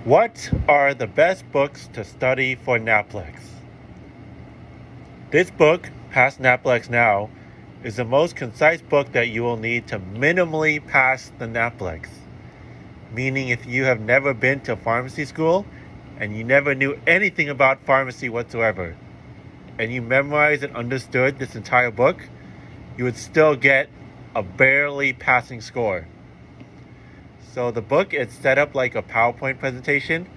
What are the best books to study for Naplex? This book, PassNaplexNow, is the most concise book that you will need to minimally pass the Naplex. Meaning if you have never been to pharmacy school and you never knew anything about pharmacy whatsoever, and you memorized and understood this entire book, you would still get a barely passing score. So the book is set up like a PowerPoint presentation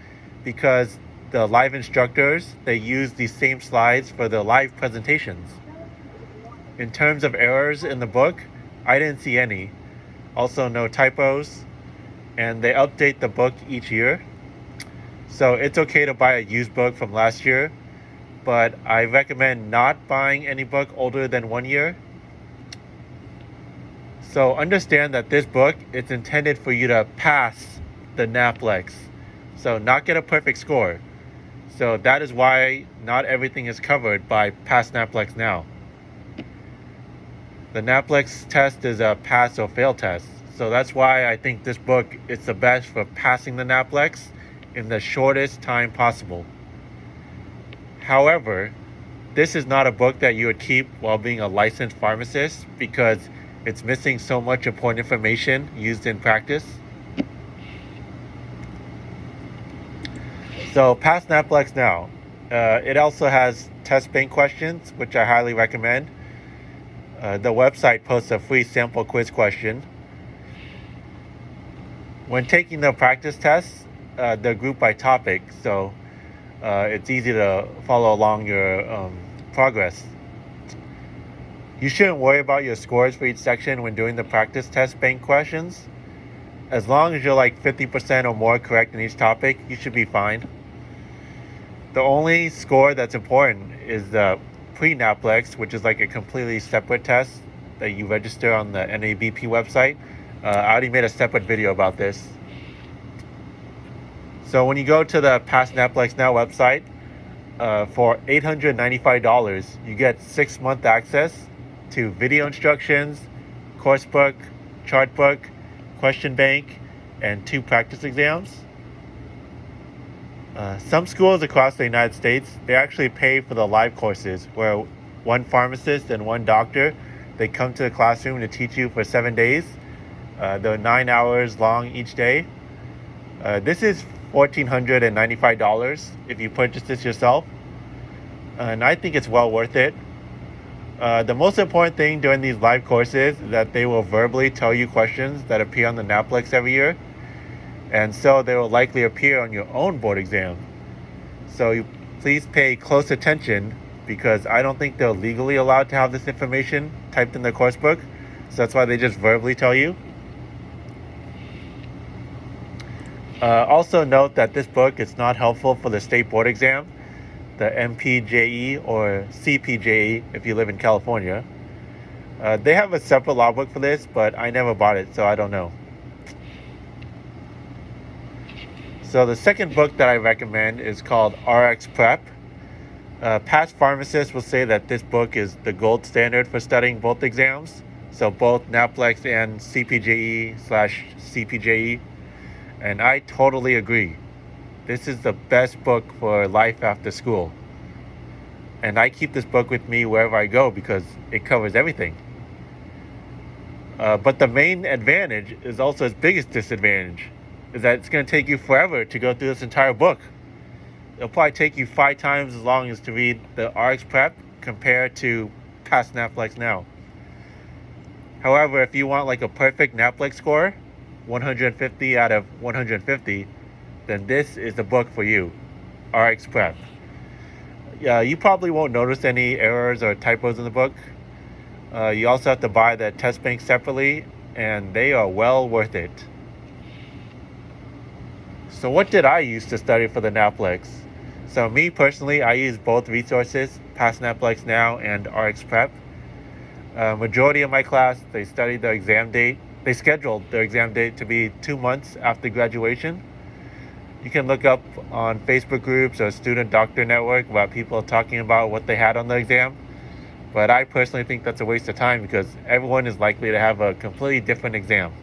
because the live instructors, they use these same slides for the live presentations. In terms of errors in the book, I didn't see any. Also no typos, and they update the book each year. So it's okay to buy a used book from last year, but I recommend not buying any book older than 1 year. So understand that this book is intended for you to pass the Naplex, so not get a perfect score. So that is why not everything is covered by PassNaplexNow. The Naplex test is a pass or fail test. So that's why I think this book is the best for passing the Naplex in the shortest time possible. However, this is not a book that you would keep while being a licensed pharmacist because it's missing so much important information used in practice. So PassNaplexNow. It also has test bank questions, which I highly recommend. The website posts a free sample quiz question. When taking the practice tests, they're grouped by topic, so it's easy to follow along your progress. You shouldn't worry about your scores for each section when doing the practice test bank questions. As long as you're like 50% or more correct in each topic, you should be fine. The only score that's important is the pre-Naplex, which is like a completely separate test that you register on the NABP website. I already made a separate video about this. So when you go to the PassNaplexNow website, for $895, you get 6-month access to video instructions, course book, chart book, question bank, and 2 practice exams. Some schools across the United States, they actually pay for the live courses where one pharmacist and one doctor, they come to the classroom to teach you for 7 days. They're 9 hours long each day. This is $1,495 if you purchase this yourself. And I think it's well worth it. The most important thing during these live courses is that they will verbally tell you questions that appear on the Naplex every year. And so they will likely appear on your own board exam. So please pay close attention because I don't think they're legally allowed to have this information typed in their course book. So that's why they just verbally tell you. Also note that this book is not helpful for the state board exam, the MPJE or CPJE if you live in California. They have a separate law book for this, but I never bought it, so I don't know. So the second book that I recommend is called RxPrep. Past pharmacists will say that this book is the gold standard for studying both exams, so both Naplex and CPJE/CPJE, and I totally agree. This is the best book for life after school. And I keep this book with me wherever I go because it covers everything. But the main advantage is also its biggest disadvantage, is that it's going to take you forever to go through this entire book. It'll probably take you 5 times as long as to read the RxPrep compared to PassNaplexNow. However, if you want like a perfect Naplex score, 150 out of 150, then this is the book for you, RxPrep. You probably won't notice any errors or typos in the book. You also have to buy the test bank separately, and they are well worth it. So what did I use to study for the Naplex? So me personally, I use both resources, PassNaplexNow and RxPrep. Majority of my class, they studied their exam date. They scheduled their exam date to be 2 months after graduation. You can look up on Facebook groups or Student Doctor Network about people talking about what they had on the exam. But I personally think that's a waste of time because everyone is likely to have a completely different exam.